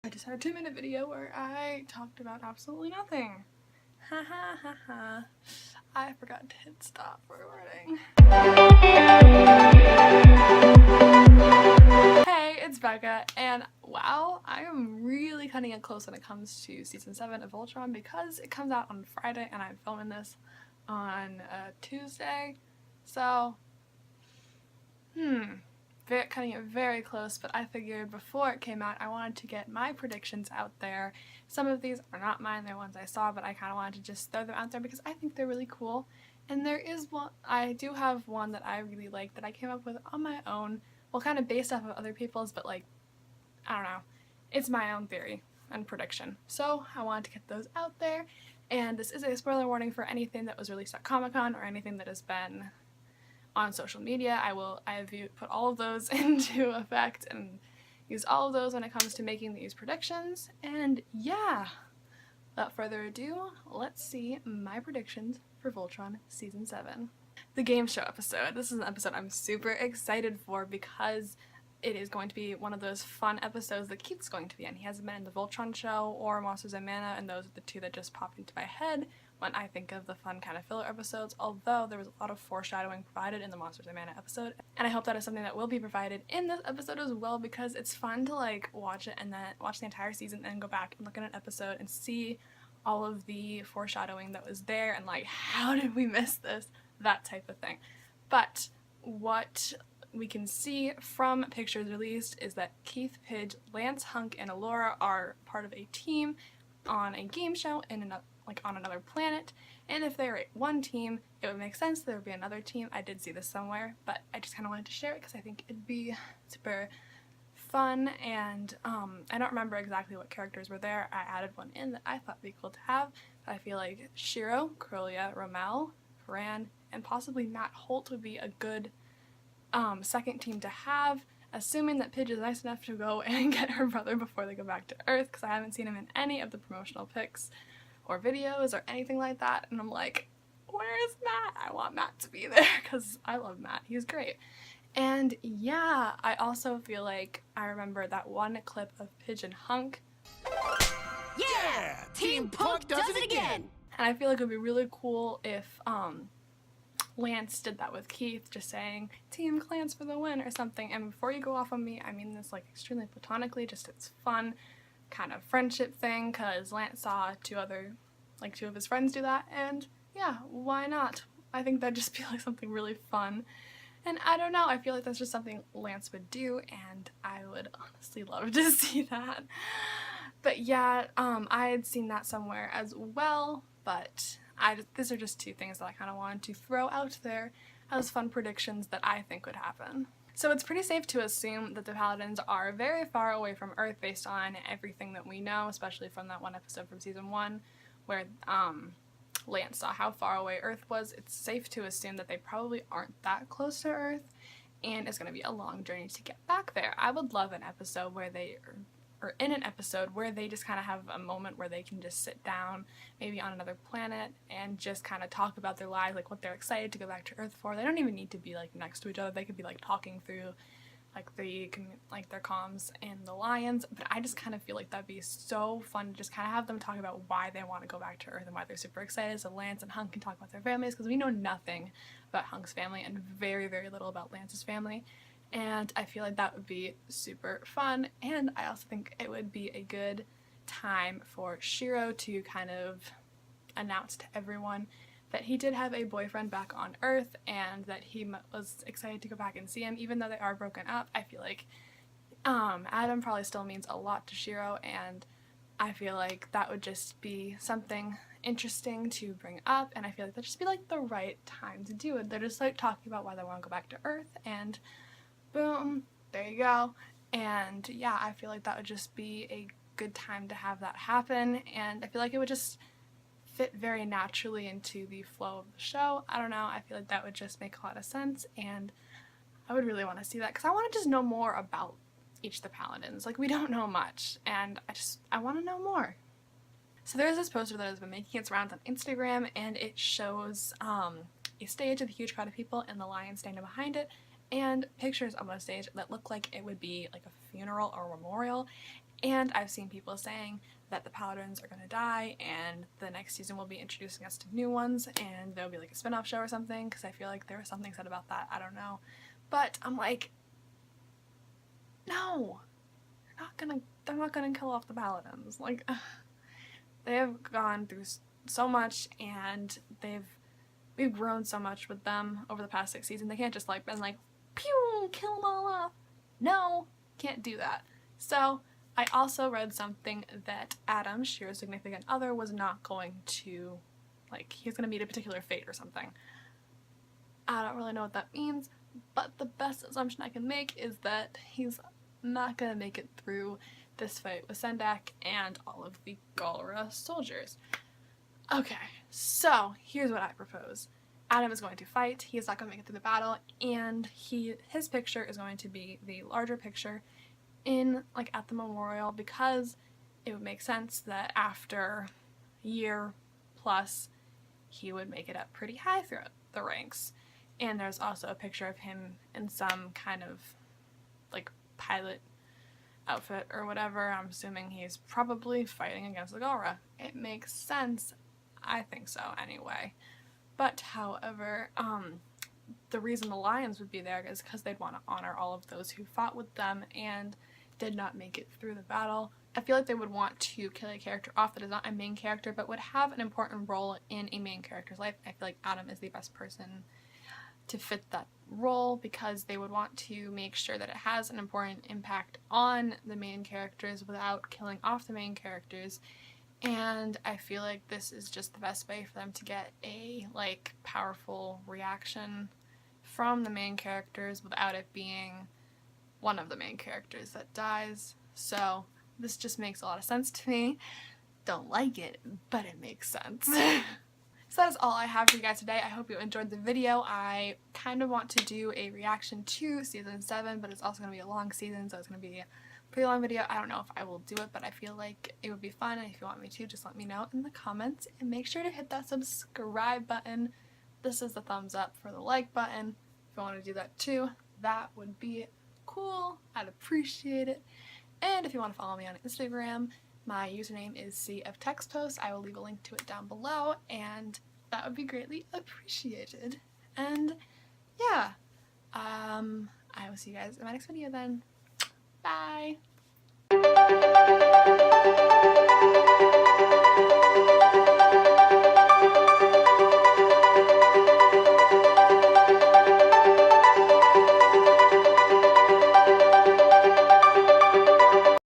I just had a 2-minute video where I talked about absolutely nothing. Ha ha ha ha. I forgot to hit stop recording. Hey, it's Becca, and wow, I am really cutting it close when it comes to season 7 of Voltron because it comes out on Friday and I'm filming this on Tuesday. So, cutting it very close, but I figured before it came out I wanted to get my predictions out there. Some of these are not mine, they're ones I saw, but I kind of wanted to just throw them out there because I think they're really cool. And there is one, I do have one that I really like that I came up with on my own, well, kind of based off of other people's, but like, I don't know, it's my own theory and prediction. So I wanted to get those out there, and this is a spoiler warning for anything that was released at Comic-Con or anything that has been on social media. I have put all of those into effect and use all of those when it comes to making these predictions. And yeah, without further ado, let's see my predictions for Voltron Season 7. The game show episode. This is an episode I'm super excited for because it is going to be one of those fun episodes that Keith's going to be in. He hasn't been in the Voltron show or Monsters and Mana, and those are the two that just pop into my head when I think of the fun kind of filler episodes, although there was a lot of foreshadowing provided in the Monsters and Mana episode, and I hope that is something that will be provided in this episode as well, because it's fun to like watch it and then watch the entire season and then go back and look at an episode and see all of the foreshadowing that was there and like, how did we miss this? That type of thing. But what we can see from pictures released is that Keith, Pidge, Lance, Hunk, and Allura are part of a team on a game show in on another planet, and if they're one team, it would make sense there would be another team. I did see this somewhere, but I just kind of wanted to share it because I think it'd be super fun, and I don't remember exactly what characters were there. I added one in that I thought would be cool to have, but I feel like Shiro, Corellia, Rommel, Haran, and possibly Matt Holt would be a good second team to have, assuming that Pidge is nice enough to go and get her brother before they go back to Earth, because I haven't seen him in any of the promotional pics or videos or anything like that, and I'm like, where's Matt? I want Matt to be there because I love Matt. He's great. And yeah, I also feel like I remember that one clip of Pidge and Hunk. Yeah! Team Punk does it again! And I feel like it would be really cool if Lance did that with Keith, just saying, Team Clans for the win or something. And before you go off on me, I mean this like extremely platonically, just it's fun kind of friendship thing, because Lance saw two of his friends do that, and yeah, why not? I think that'd just be like something really fun. And I don't know, I feel like that's just something Lance would do, and I would honestly love to see that. But yeah, I had seen that somewhere as well, but these are just two things that I kind of wanted to throw out there as fun predictions that I think would happen. So it's pretty safe to assume that the Paladins are very far away from Earth based on everything that we know, especially from that one episode from season 1 where Lance saw how far away Earth was. It's safe to assume that they probably aren't that close to Earth, and it's going to be a long journey to get back there. I would love an episode where they just kind of have a moment where they can just sit down, maybe on another planet, and just kind of talk about their lives, like what they're excited to go back to Earth for. They don't even need to be like next to each other. They could be like talking through like their comms and the Lions, but I just kind of feel like that'd be so fun to just kind of have them talk about why they want to go back to Earth and why they're super excited, so Lance and Hunk can talk about their families, because we know nothing about Hunk's family and very, very little about Lance's family. And I feel like that would be super fun, and I also think it would be a good time for Shiro to kind of announce to everyone that he did have a boyfriend back on Earth and that he was excited to go back and see him, even though they are broken up. I feel like Adam probably still means a lot to Shiro, and I feel like that would just be something interesting to bring up, and I feel like that'd just be like the right time to do it. They're just like talking about why they want to go back to Earth, and boom, there you go. And yeah, I feel like that would just be a good time to have that happen, and I feel like it would just fit very naturally into the flow of the show. I don't know, I feel like that would just make a lot of sense, and I would really want to see that because I want to just know more about each of the Paladins. Like, we don't know much, and I want to know more. So there's this poster that has been making its rounds on Instagram, and it shows a stage with a huge crowd of people and the lion standing behind it, and pictures of a stage that look like it would be like a funeral or a memorial, And I've seen people saying that the Paladins are going to die and the next season will be introducing us to new ones and there'll be like a spin-off show or something, because I feel like there was something said about that. I don't know. But I'm like, no, they're not gonna kill off the Paladins. Like, they have gone through so much and we've grown so much with them over the past 6 seasons. They can't just like been like, pew, kill them all off. No, can't do that. So I also read something that Adam, Shira's significant other, was not going to, like, he was going to meet a particular fate or something. I don't really know what that means, but the best assumption I can make is that he's not going to make it through this fight with Sendak and all of the Galra soldiers. Okay, so here's what I propose. Adam is going to fight, he is not going to make it through the battle, and his picture is going to be the larger picture in, like, at the memorial, because it would make sense that after a year plus he would make it up pretty high through the ranks. And there's also a picture of him in some kind of like pilot outfit or whatever. I'm assuming he's probably fighting against the Galra. It makes sense. I think so anyway. But however, the reason the Lions would be there is because they'd want to honor all of those who fought with them and did not make it through the battle. I feel like they would want to kill a character off that is not a main character but would have an important role in a main character's life. I feel like Adam is the best person to fit that role, because they would want to make sure that it has an important impact on the main characters without killing off the main characters. And I feel like this is just the best way for them to get a, like, powerful reaction from the main characters without it being one of the main characters that dies. So this just makes a lot of sense to me. Don't like it, but it makes sense. So that is all I have for you guys today. I hope you enjoyed the video. I kind of want to do a reaction to Season 7, but it's also going to be a long season, so it's going to be a pretty long video. I don't know if I will do it, but I feel like it would be fun, and if you want me to, just let me know in the comments. And make sure to hit that subscribe button. This is the thumbs up for the like button. If you want to do that too, that would be cool. I'd appreciate it. And if you want to follow me on Instagram, my username is CFTextPost. I will leave a link to it down below, and that would be greatly appreciated. And yeah, I will see you guys in my next video then. Bye!